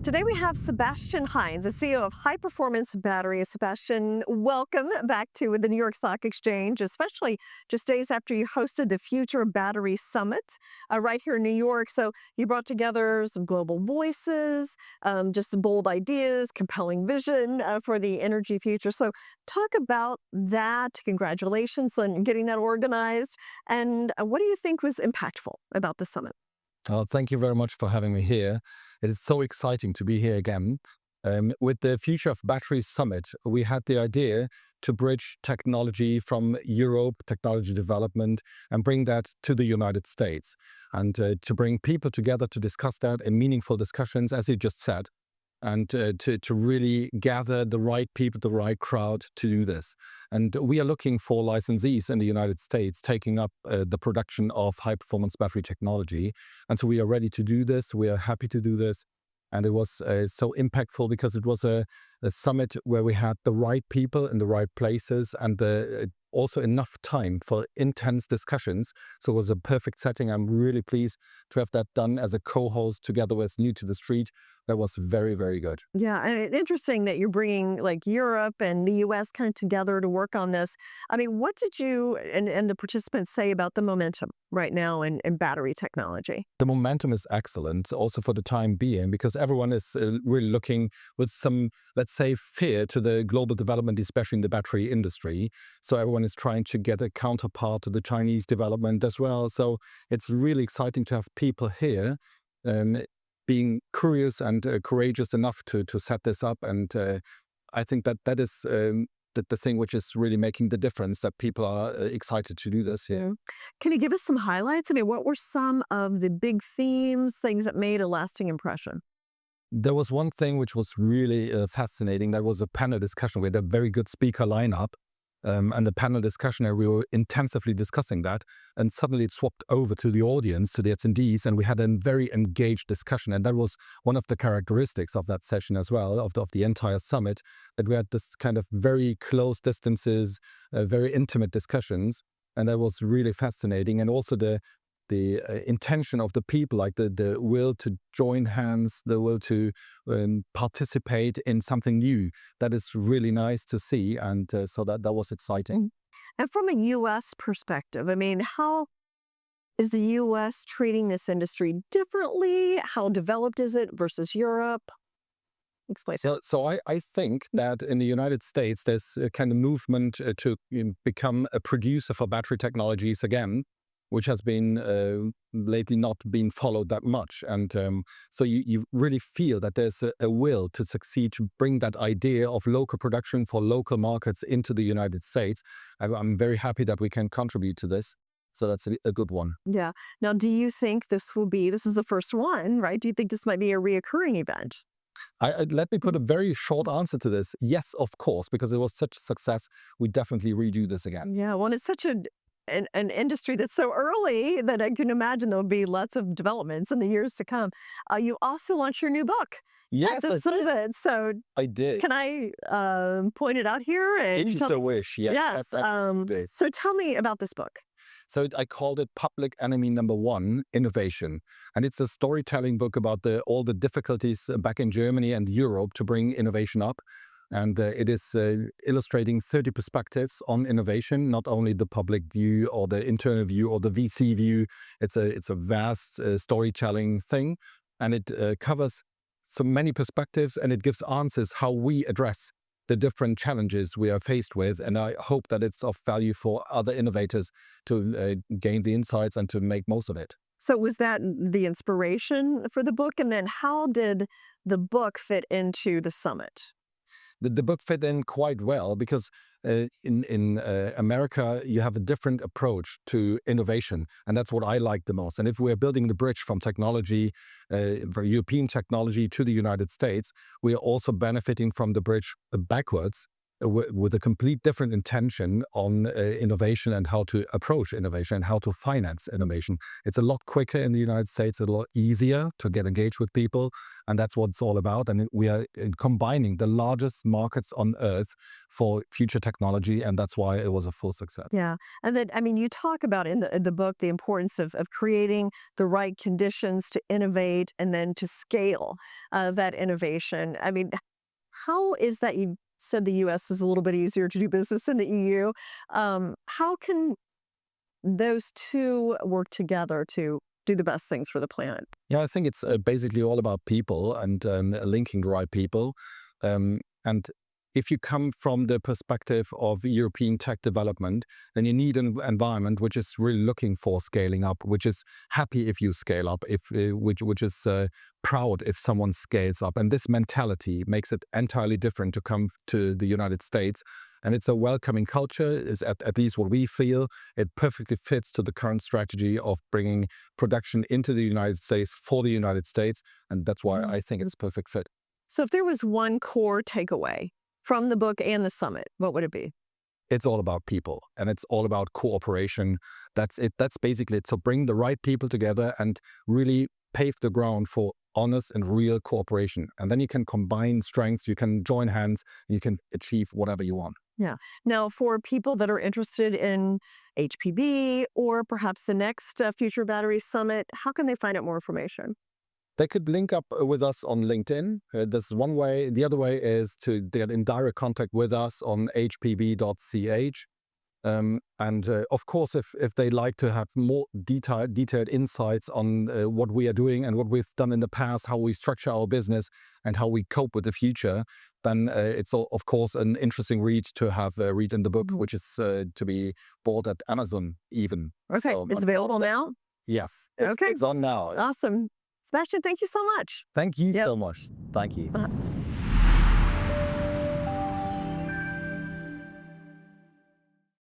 Today we have Sebastian Heinz, the CEO of High Performance Batteries. Sebastian, welcome back to the New York Stock Exchange, especially just days after you hosted the Future Battery Summit right here in New York. So you brought together some global voices, just bold ideas, compelling vision for the energy future. So talk about that. Congratulations on getting that organized. And what do you think was impactful about the summit? Thank you very much for having me here. It is so exciting to be here again. With the Future of Batteries Summit, we had the idea to bridge technology from Europe, technology development, and bring that to the United States, and to bring people together to discuss that in meaningful discussions, as you just said, and to really gather the right people, the right crowd to do this. And we are looking for licensees in the United States taking up the production of high-performance battery technology. And so we are ready to do this. We are happy to do this. And it was so impactful because it was a summit where we had the right people in the right places and also enough time for intense discussions. So it was a perfect setting. I'm really pleased to have that done as a co-host together with New to the Street. That was very, very good. Yeah, and it's interesting that you're bringing like Europe and the US kind of together to work on this. I mean, what did you and the participants say about the momentum right now in battery technology? The momentum is excellent also for the time being because everyone is really looking with some, let's say, fear to the global development, especially in the battery industry. So everyone is trying to get a counterpart to the Chinese development as well. So it's really exciting to have people here um, being curious and courageous enough to set this up. And I think that is the thing which is really making the difference, that people are excited to do this here. Mm. Can you give us some highlights? I mean, what were some of the big themes, things that made a lasting impression? There was one thing which was really fascinating. That was a panel discussion. We had a very good speaker lineup, and the panel discussion, and we were intensively discussing that. And suddenly it swapped over to the audience, to the attendees, and we had a very engaged discussion. And that was one of the characteristics of that session as well, of the entire summit, that we had this kind of very close distances, very intimate discussions. And that was really fascinating. And also the intention of the people, like the will to join hands, the will to participate in something new. That is really nice to see, and so that was exciting. And from a US perspective, I mean, how is the US treating this industry differently? How developed is it versus Europe? Explain. So I think that in the United States, there's a kind of movement to become a producer for battery technologies again, which has been lately not been followed that much. And so you really feel that there's a will to succeed, to bring that idea of local production for local markets into the United States. I'm very happy that we can contribute to this. So that's a good one. Yeah. Now, do you think this is the first one, right? Do you think this might be a reoccurring event? Let me put a very short answer to this. Yes, of course, because it was such a success. We definitely redo this again. Yeah. Well, it's such an industry that's so early that I can imagine there'll be lots of developments in the years to come. You also launched your new book at Yes, the I did. summit. So I did. can I point it out here If and you tell? so wish, yes. Yes. Absolutely. So tell me about this book. So I called it Public Enemy Number One: Innovation. And it's a storytelling book about all the difficulties back in Germany and Europe to bring innovation up. And it is illustrating 30 perspectives on innovation, not only the public view or the internal view or the VC view. It's a vast storytelling thing. And it covers so many perspectives, and it gives answers how we address the different challenges we are faced with. And I hope that it's of value for other innovators to gain the insights and to make most of it. So was that the inspiration for the book? And then how did the book fit into the summit? The book fit in quite well because in America you have a different approach to innovation, and that's what I like the most. And if we're building the bridge from technology, for European technology, to the United States, we are also benefiting from the bridge backwards with a complete different intention on innovation and how to approach innovation and how to finance innovation. It's a lot quicker in the United States, a lot easier to get engaged with people, and that's what it's all about. And we are combining the largest markets on earth for future technology, and that's why it was a full success. Yeah. And then, I mean, you talk about in the book the importance of creating the right conditions to innovate and then to scale that innovation. I mean, how is that? You said the US was a little bit easier to do business than the EU. How can those two work together to do the best things for the planet? Yeah, I think it's basically all about people and linking the right people. And if you come from the perspective of European tech development, then you need an environment which is really looking for scaling up, which is happy if you scale up, which is proud if someone scales up. And this mentality makes it entirely different to come to the United States. And it's a welcoming culture, is at least what we feel. It perfectly fits to the current strategy of bringing production into the United States for the United States. And that's why I think it's a perfect fit. So, if there was one core takeaway from the book and the summit, what would it be? It's all about people and it's all about cooperation. That's it. That's basically it. So bring the right people together and really pave the ground for honest and real cooperation. And then you can combine strengths, you can join hands, and you can achieve whatever you want. Yeah. Now, for people that are interested in HPB or perhaps the next Future Battery Summit, how can they find out more information? They could link up with us on LinkedIn. This is one way. The other way is to get in direct contact with us on hpb.ch. And of course, if they like to have more detailed insights on what we are doing and what we've done in the past, how we structure our business and how we cope with the future, then it's of course an interesting read to have read in the book, which is to be bought at Amazon even. Okay, So, it's available now? yes, Okay. it's on now. Awesome. Sebastian, thank you so much. Thank you Yep. so much. Thank you.